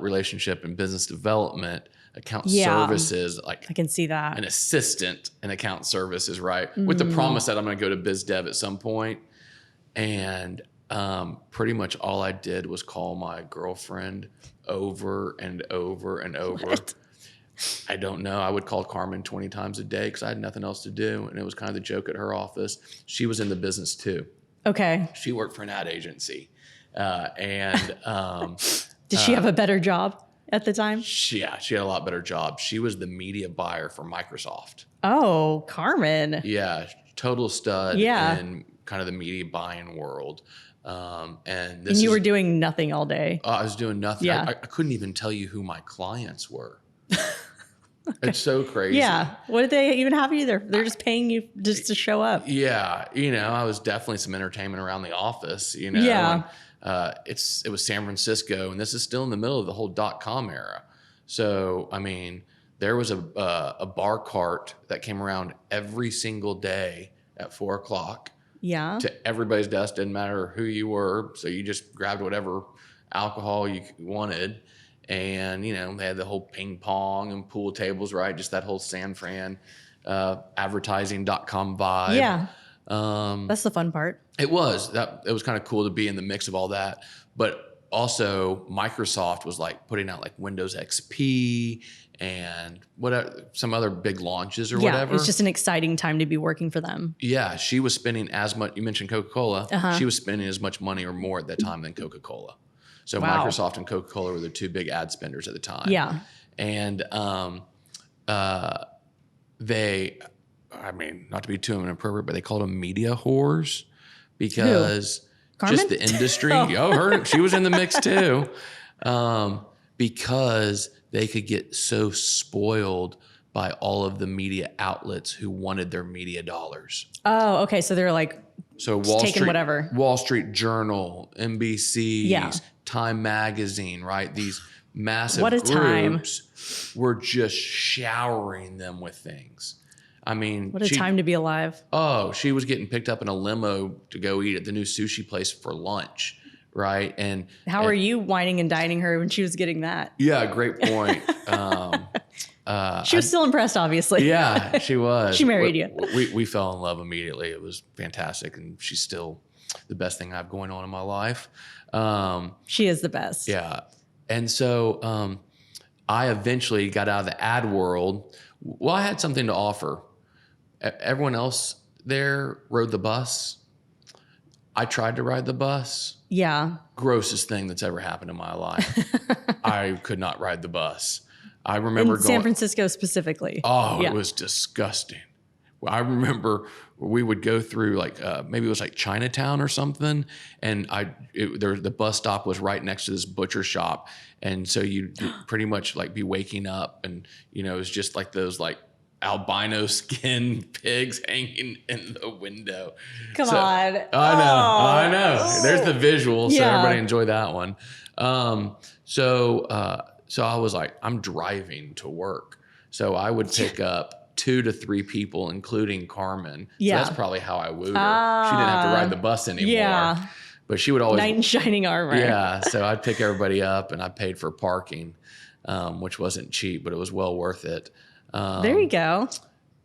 Speaker 2: relationship in business development, account services. Like
Speaker 1: I can see that.
Speaker 2: An assistant in account services, right? With the promise that I'm going to go to biz dev at some point. And pretty much all I did was call my girlfriend over and over and over.
Speaker 1: What?
Speaker 2: I don't know. I would call Carmen 20 times a day because I had nothing else to do. And it was kind of the joke at her office. She was in the business too.
Speaker 1: Okay.
Speaker 2: She worked for an ad agency.
Speaker 1: Did she have a better job at the time?
Speaker 2: She had a lot better job. She was the media buyer for Microsoft.
Speaker 1: Oh, Carmen.
Speaker 2: Yeah. Total stud
Speaker 1: Yeah.
Speaker 2: in kind of the media buying world. And
Speaker 1: you were doing nothing all day.
Speaker 2: I was doing nothing.
Speaker 1: Yeah.
Speaker 2: I couldn't even tell you who my clients were. It's so crazy.
Speaker 1: Yeah. What did they even have you there? They're just paying you just to show up.
Speaker 2: Yeah. You know, I was definitely some entertainment around the office, you know.
Speaker 1: Yeah.
Speaker 2: And, it was San Francisco, and this is still in the middle of the whole .com era. So, I mean, there was a bar cart that came around every single day at 4:00.
Speaker 1: Yeah.
Speaker 2: To everybody's desk. Didn't matter who you were. So you just grabbed whatever alcohol you wanted. And, you know, they had the whole ping pong and pool tables, right? Just that whole San Fran advertising.com vibe.
Speaker 1: Yeah. That's the fun part.
Speaker 2: It was kind of cool to be in the mix of all that. But also Microsoft was like putting out like Windows XP and whatever, some other big launches or whatever.
Speaker 1: It's just an exciting time to be working for them.
Speaker 2: Yeah. She was spending as much, you mentioned Coca-Cola.
Speaker 1: Uh-huh.
Speaker 2: She was spending as much money or more at that time than Coca-Cola. So
Speaker 1: wow.
Speaker 2: Microsoft and Coca-Cola were the two big ad spenders at the time.
Speaker 1: Yeah.
Speaker 2: And they, I mean, not to be too inappropriate, but they called them media whores because just the industry. She was in the mix too. Because they could get so spoiled by all of the media outlets who wanted their media dollars.
Speaker 1: Oh, okay. So they're like,
Speaker 2: Wall Street Journal, NBC, Time Magazine, right? These massive groups were just showering them with things. I mean,
Speaker 1: what a time to be alive.
Speaker 2: Oh, she was getting picked up in a limo to go eat at the new sushi place for lunch, right? And
Speaker 1: how are you whining and dining her when she was getting that?
Speaker 2: Yeah, great point.
Speaker 1: She was still impressed, obviously.
Speaker 2: Yeah, she was.
Speaker 1: She married you.
Speaker 2: We fell in love immediately. It was fantastic, and she's still the best thing I have going on in my life.
Speaker 1: She is the best.
Speaker 2: Yeah. And so I eventually got out of the ad world. Well, I had something to offer. Everyone else there rode the bus. I tried to ride the bus.
Speaker 1: Yeah.
Speaker 2: Grossest thing that's ever happened in my life. I could not ride the bus. I remember
Speaker 1: in San Francisco specifically.
Speaker 2: Oh, yeah. It was disgusting. I remember we would go through like maybe it was like Chinatown or something, and the bus stop was right next to this butcher shop, and so you'd pretty much like be waking up, and it was just like those like albino skin pigs hanging in the window.
Speaker 1: Come on.
Speaker 2: I know. There's the visual, so everybody enjoy that one. So I was like, I'm driving to work, so I would pick up 2 to 3 people, including Carmen.
Speaker 1: Yeah.
Speaker 2: So that's probably how I wooed her. She didn't have to ride the bus anymore.
Speaker 1: Yeah.
Speaker 2: But she would always...
Speaker 1: Knight in shining armor.
Speaker 2: Yeah. So I'd pick everybody up, and I paid for parking, which wasn't cheap, but it was well worth it.
Speaker 1: There you go.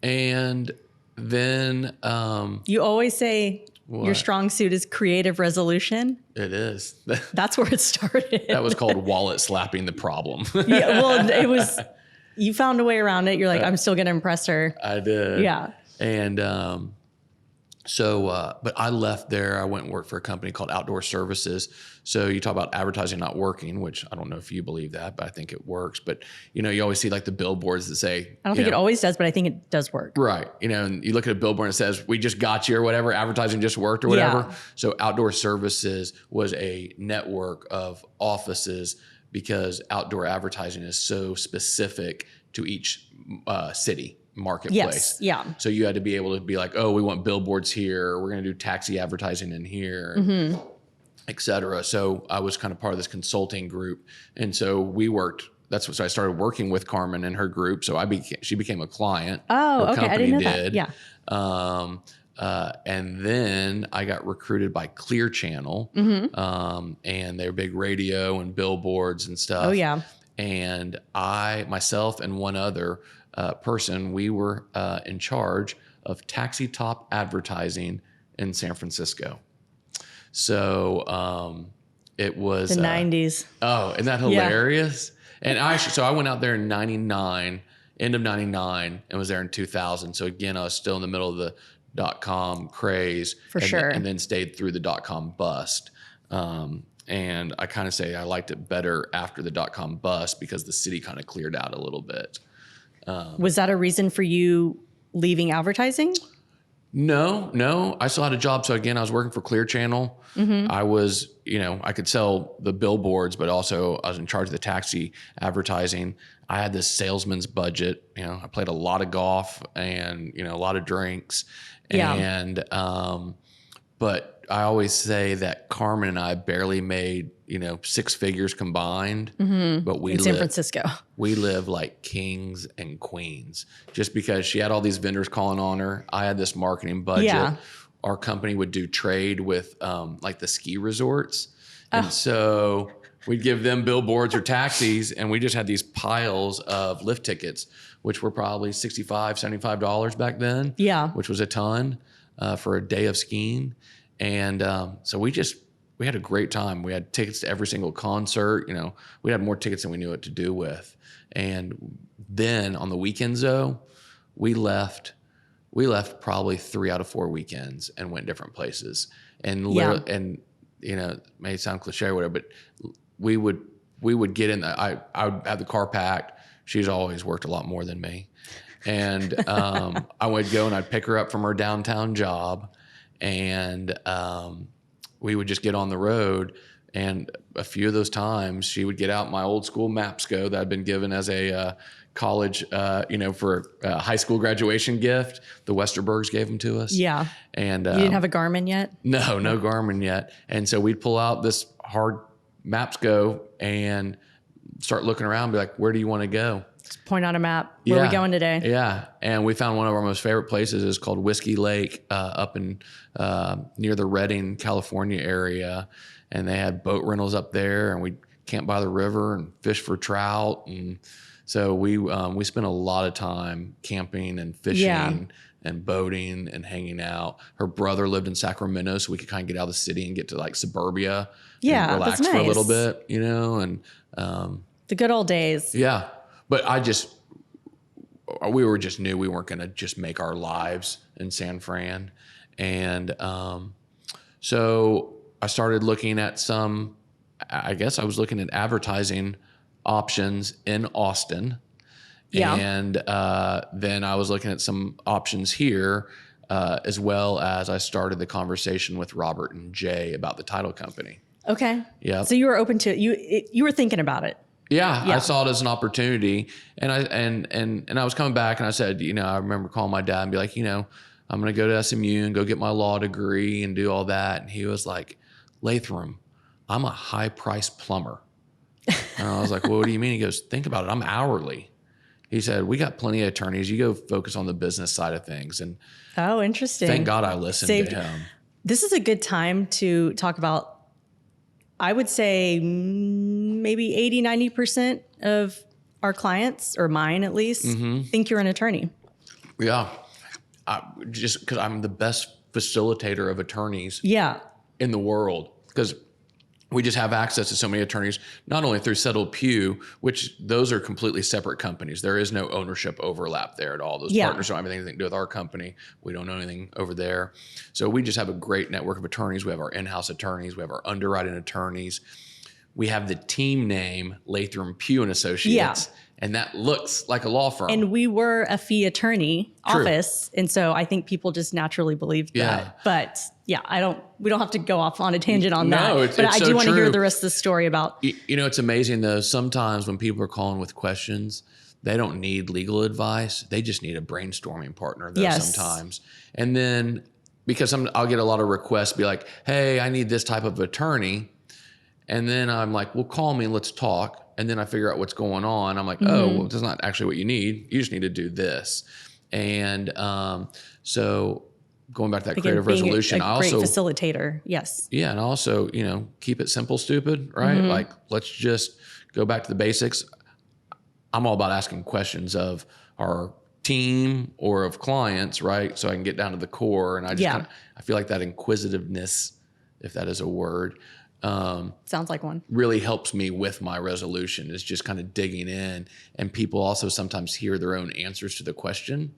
Speaker 2: And then...
Speaker 1: you always say your strong suit is creative resolution.
Speaker 2: It is.
Speaker 1: That's where it started.
Speaker 2: That was called wallet slapping the problem.
Speaker 1: Yeah. Well, it was... You found a way around it. You're like, I'm still going to impress her.
Speaker 2: I did.
Speaker 1: Yeah.
Speaker 2: And but I left there. I went and worked for a company called Outdoor Services. So you talk about advertising not working, which I don't know if you believe that, but I think it works. But, you always see like the billboards that say...
Speaker 1: I don't think it always does, but I think it does work.
Speaker 2: Right. And you look at a billboard and it says, we just got you or whatever, advertising just worked or whatever. Yeah. So Outdoor Services was a network of offices because outdoor advertising is so specific to each city marketplace.
Speaker 1: Yes, yeah.
Speaker 2: So you had to be able to be like, oh, we want billboards here. We're going to do taxi advertising in here, et cetera. So I was kind of part of this consulting group. And so we worked, so I started working with Carmen and her group. So she became a client.
Speaker 1: Oh,
Speaker 2: her
Speaker 1: okay. I didn't know that. Yeah.
Speaker 2: And then I got recruited by Clear Channel, and they're big radio and billboards and stuff.
Speaker 1: Oh, yeah.
Speaker 2: And myself and one other person, we were in charge of taxi top advertising in San Francisco. So it was...
Speaker 1: The 90s.
Speaker 2: Oh, isn't that hilarious? Yeah. And I went out there in 99, end of 99, and was there in 2000. So again, I was still in the middle of the .com craze.
Speaker 1: For sure.
Speaker 2: And then stayed through the .com bust. And I kind of say I liked it better after the .com bust because the city kind of cleared out a little bit.
Speaker 1: Was that a reason for you leaving advertising?
Speaker 2: No. I still had a job. So again, I was working for Clear Channel. I was, I could sell the billboards, but also I was in charge of the taxi advertising. I had this salesman's budget. I played a lot of golf and, a lot of drinks.
Speaker 1: Yeah.
Speaker 2: And, but I always say that Carmen and I barely made, 6 figures combined, but in
Speaker 1: San Francisco,
Speaker 2: we live like kings and queens just because she had all these vendors calling on her. I had this marketing budget. Yeah. Our company would do trade with, like the ski resorts. And so we'd give them billboards or taxis, and we just had these piles of lift tickets, which were probably $65, $75 back then. Yeah. Which was a ton for a day of skiing. And so we had a great time. We had tickets to every single concert. We had more tickets than we knew what to do with. And then on the weekends, though, we left probably 3 out of 4 weekends and went different places. And it may sound cliche or whatever, but we would get in. I would have the car packed. She's always worked a lot more than me. And I would go and I'd pick her up from her downtown job. And we would just get on the road. And a few of those times she would get out my old school Mapsco that I'd been given as a college, for a high school graduation gift. The Westerbergs gave them to us. Yeah. And
Speaker 1: you didn't have a Garmin yet?
Speaker 2: No Garmin yet. And so we'd pull out this hard Mapsco and start looking around and be like, where do you want to go?
Speaker 1: Just point on a map. Where are we going today?
Speaker 2: Yeah. And we found one of our most favorite places is called Whiskey Lake up in near the Redding, California area. And they had boat rentals up there, and we'd camp by the river and fish for trout. And so we spent a lot of time camping and fishing and boating and hanging out. Her brother lived in Sacramento, so we could kind of get out of the city and get to like suburbia and relax for a little bit, and
Speaker 1: the good old days.
Speaker 2: Yeah. But we were just knew we weren't going to just make our lives in San Fran. And so I started looking at I was looking at advertising options in Austin.
Speaker 1: Yeah.
Speaker 2: And then I was looking at some options here, as well as I started the conversation with Robert and Jay about the title company.
Speaker 1: Okay.
Speaker 2: Yeah.
Speaker 1: So you were open to it. You were thinking about it.
Speaker 2: Yeah,
Speaker 1: Yeah.
Speaker 2: I saw it as an opportunity, and I was coming back, and I said, I remember calling my dad and be like, I'm going to go to SMU and go get my law degree and do all that. And he was like, Lathram, I'm a high price plumber. And I was like, well, what do you mean? He goes, think about it. I'm hourly. He said, we got plenty of attorneys. You go focus on the business side of things. And
Speaker 1: oh, interesting.
Speaker 2: Thank God I listened to him.
Speaker 1: This is a good time to talk about, I would say maybe 80, 90% of our clients, or mine at least, think you're an attorney.
Speaker 2: Yeah. Just because I'm the best facilitator of attorneys in the world. Because we just have access to so many attorneys, not only through Lathram Pou, which those are completely separate companies. There is no ownership overlap there at all. Those partners don't have anything to do with our company. We don't know anything over there. So we just have a great network of attorneys. We have our in-house attorneys. We have our underwriting attorneys. We have the team name Lathram Pou and Associates. And that looks like a law firm.
Speaker 1: And we were a fee attorney office. And so I think people just naturally believed that. But we don't have to go off on a tangent on that. But I do want to hear the rest of the story about.
Speaker 2: It's amazing though. Sometimes when people are calling with questions, they don't need legal advice. They just need a brainstorming partner though sometimes. And then because I'll get a lot of requests, be like, hey, I need this type of attorney. And then I'm like, well, call me and let's talk. And then I figure out what's going on. I'm like, oh, well, that's not actually what you need. You just need to do this. And so going back to that creative resolution,
Speaker 1: I also great facilitator. Yes.
Speaker 2: Yeah. And also, keep it simple, stupid, right? Like, let's just go back to the basics. I'm all about asking questions of our team or of clients, right? So I can get down to the core. And I just I feel like that inquisitiveness, if that is a word,
Speaker 1: sounds like one,
Speaker 2: really helps me with my resolution, is just kind of digging in. And people also sometimes hear their own answers to the question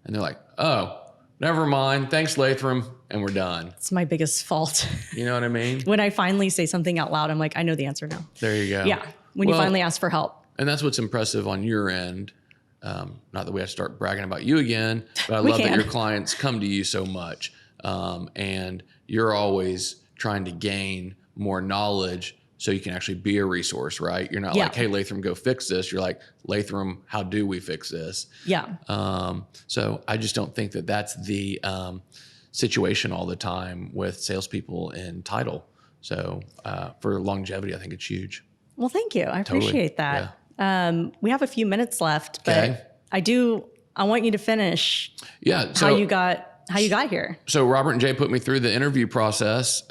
Speaker 2: and they're like, oh, never mind. Thanks, Lathram. And we're done.
Speaker 1: It's my biggest fault.
Speaker 2: You know what I mean?
Speaker 1: When I finally say something out loud, I'm like, I know the answer now.
Speaker 2: There you go.
Speaker 1: Yeah. When you finally ask for help.
Speaker 2: And that's what's impressive on your end. Not that we have to start bragging about you again, but I love that your clients come to you so much. And you're always trying to gain more knowledge so you can actually be a resource, right? You're not like, hey, Lathram, go fix this. You're like, Lathram, how do we fix this?
Speaker 1: Yeah.
Speaker 2: So I just don't think that that's the situation all the time with salespeople in title. So for longevity, I think it's huge.
Speaker 1: Well, thank you. I appreciate that. Yeah. We have a few minutes left, but I want you to finish how you got here.
Speaker 2: So Robert and Jay put me through the interview process,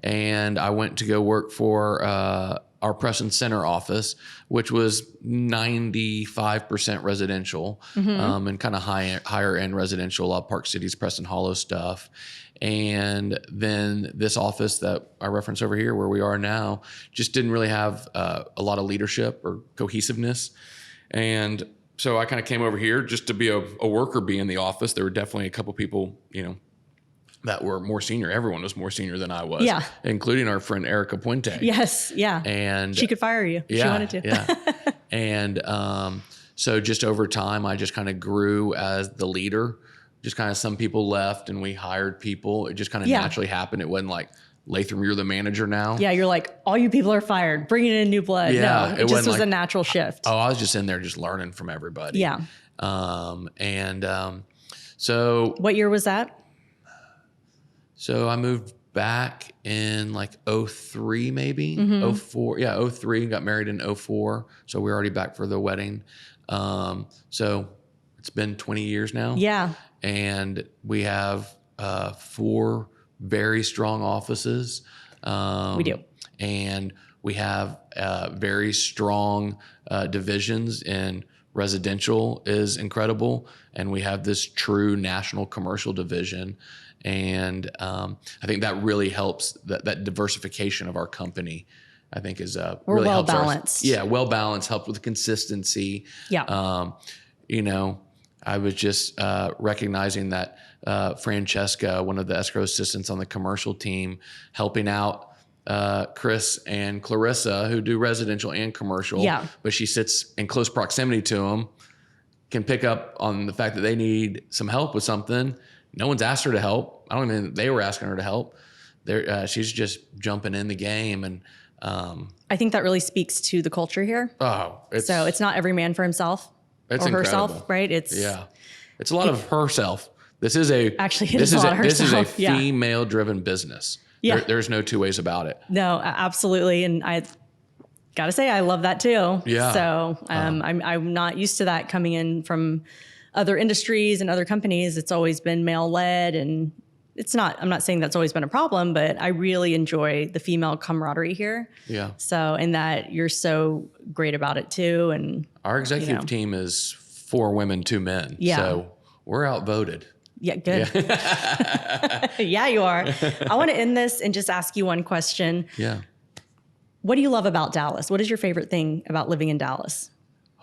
Speaker 2: and I went to go work for our Preston Center office, which was 95% residential, and kind of higher end residential, a lot of Park Cities, Preston Hollow stuff. And then this office that I reference over here, where we are now, just didn't really have a lot of leadership or cohesiveness. And so I kind of came over here just to be a worker bee in the office. There were definitely a couple people, that were more senior. Everyone was more senior than I was, including our friend Erica Puente.
Speaker 1: Yes, yeah.
Speaker 2: And
Speaker 1: she could fire you if she wanted to.
Speaker 2: Yeah. And so just over time, I just kind of grew as the leader. Just kind of some people left and we hired people. It just kind of naturally happened. It wasn't like, Lathram, you're the manager now.
Speaker 1: Yeah, you're like, all you people are fired. Bringing in new blood.
Speaker 2: Yeah,
Speaker 1: no, it just was like a natural shift.
Speaker 2: Oh, I was just in there just learning from everybody.
Speaker 1: Yeah.
Speaker 2: So.
Speaker 1: What year was that?
Speaker 2: So I moved back in like 03 maybe, 04. Yeah, 03, got married in 04. So we're already back for the wedding. So it's been 20 years now.
Speaker 1: Yeah.
Speaker 2: And we have 4 very strong offices.
Speaker 1: We do.
Speaker 2: And we have very strong divisions in residential is incredible. And we have this true national commercial division. And I think that really helps, that diversification of our company, I think is
Speaker 1: we're
Speaker 2: really
Speaker 1: well
Speaker 2: helps
Speaker 1: balanced.
Speaker 2: Well balanced, helped with consistency.
Speaker 1: Yeah.
Speaker 2: I was just recognizing that Francesca, one of the escrow assistants on the commercial team, helping out Chris and Clarissa, who do residential and commercial. Yeah. But she sits in close proximity to them. can pick up on the fact that they need some help with something. No one's asked her to help. I don't even think they were asking her to help. She's just jumping in the game. And
Speaker 1: I think that really speaks to the culture here.
Speaker 2: Oh,
Speaker 1: so it's not every man for himself or
Speaker 2: incredible.
Speaker 1: Herself, right? It's
Speaker 2: a lot of herself. This is a female-driven business. Yeah. There's no two ways about it.
Speaker 1: No, absolutely. And I gotta say, I love that too.
Speaker 2: Yeah.
Speaker 1: So I'm not used to that coming in from other industries and other companies. It's always been male-led, and I'm not saying that's always been a problem, but I really enjoy the female camaraderie here.
Speaker 2: Yeah.
Speaker 1: So, and that you're so great about it too. And
Speaker 2: our executive team is 4 women, 2 men.
Speaker 1: Yeah.
Speaker 2: So we're outvoted.
Speaker 1: Yeah, good. Yeah, yeah you are. I want to end this and just ask you one question.
Speaker 2: Yeah.
Speaker 1: What do you love about Dallas? What is your favorite thing about living in Dallas?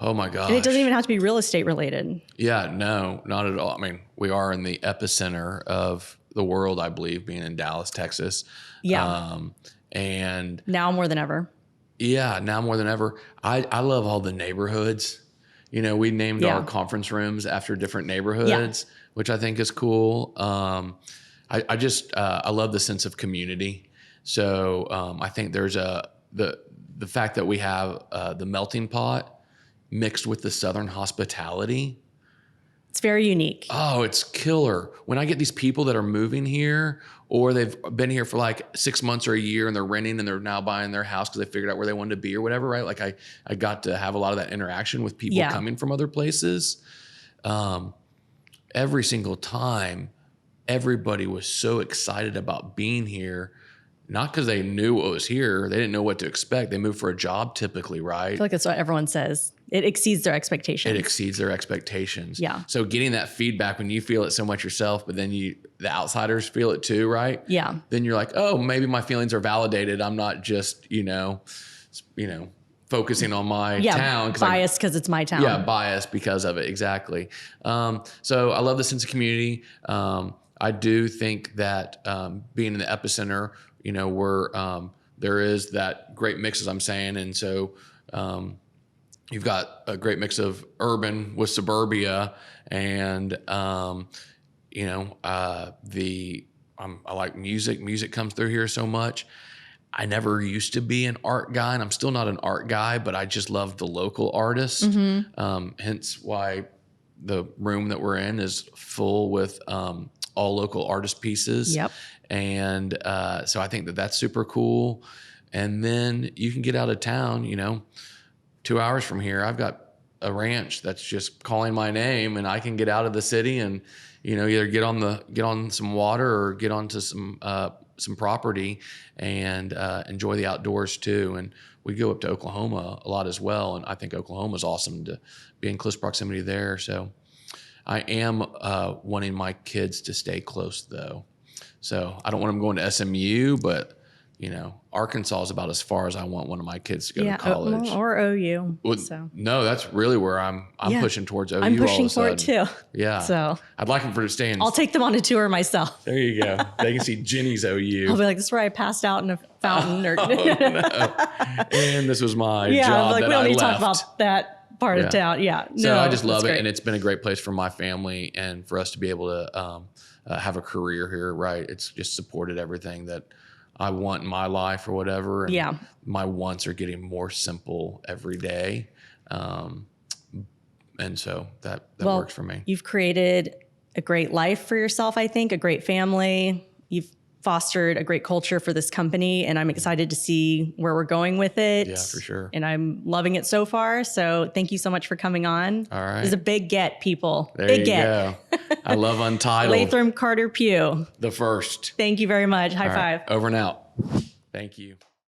Speaker 2: Oh my gosh.
Speaker 1: And it doesn't even have to be real estate related.
Speaker 2: Yeah, no, not at all. I mean, we are in the epicenter of the world, I believe, being in Dallas, Texas.
Speaker 1: Yeah.
Speaker 2: And
Speaker 1: now more than ever.
Speaker 2: Yeah, now more than ever. I love all the neighborhoods. You know, we named our conference rooms after different neighborhoods, which I think is cool. I love the sense of community. So I think there's the fact that we have the melting pot mixed with the Southern hospitality.
Speaker 1: It's very unique.
Speaker 2: Oh, it's killer. When I get these people that are moving here, or they've been here for like 6 months or a year and they're renting and they're now buying their house because they figured out where they wanted to be or whatever, right? Like I got to have a lot of that interaction with people coming from other places. Every single time, everybody was so excited about being here, not because they knew what was here. They didn't know what to expect. They moved for a job typically, right?
Speaker 1: I feel like that's what everyone says. It exceeds their expectations.
Speaker 2: It exceeds their expectations.
Speaker 1: Yeah.
Speaker 2: So getting that feedback when you feel it so much yourself, but then the outsiders feel it too, right?
Speaker 1: Yeah.
Speaker 2: Then you're like, oh, maybe my feelings are validated. I'm not just, focusing on my town.
Speaker 1: Biased because it's my town.
Speaker 2: Yeah, biased because of it. Exactly. So I love the sense of community. I do think that being in the epicenter, there is that great mix, as I'm saying. And so you've got a great mix of urban with suburbia, and I like music. Music comes through here so much. I never used to be an art guy, and I'm still not an art guy, but I just love the local artists. Mm-hmm. Hence why the room that we're in is full with all local artist pieces.
Speaker 1: Yep.
Speaker 2: And so I think that that's super cool. And then you can get out of town, 2 hours from here, I've got a ranch that's just calling my name, and I can get out of the city and, either get on some water or get onto some property and enjoy the outdoors too. And we go up to Oklahoma a lot as well. And I think Oklahoma is awesome to be in close proximity there. So I am wanting my kids to stay close though. So I don't want them going to SMU, but Arkansas is about as far as I want one of my kids to go to college.
Speaker 1: Or OU.
Speaker 2: Well,
Speaker 1: so.
Speaker 2: No, that's really where I'm pushing towards OU.
Speaker 1: I'm pushing
Speaker 2: all of a
Speaker 1: for it too.
Speaker 2: Yeah.
Speaker 1: So
Speaker 2: I'd like them to stay in.
Speaker 1: I'll take them on a tour myself.
Speaker 2: There you go. They can see Jenny's OU.
Speaker 1: I'll be like, this is where I passed out in a fountain.
Speaker 2: No. And this was my job
Speaker 1: we
Speaker 2: that
Speaker 1: don't
Speaker 2: I
Speaker 1: need to
Speaker 2: left.
Speaker 1: talk about that part of town. Yeah.
Speaker 2: So I just love it. And it's been a great place for my family and for us to be able to have a career here, right? It's just supported everything that I want in my life or whatever. And my wants are getting more simple every day. And so that works for me.
Speaker 1: You've created a great life for yourself, I think, a great family. You've fostered a great culture for this company, and I'm excited to see where we're going with it.
Speaker 2: Yeah, for sure.
Speaker 1: And I'm loving it so far. So thank you so much for coming on.
Speaker 2: All right.
Speaker 1: It's a big get, people.
Speaker 2: There
Speaker 1: big
Speaker 2: you
Speaker 1: get.
Speaker 2: Go. I love Untitled.
Speaker 1: Lathram Pou.
Speaker 2: The first.
Speaker 1: Thank you very much. High five.
Speaker 2: Over and out. Thank you.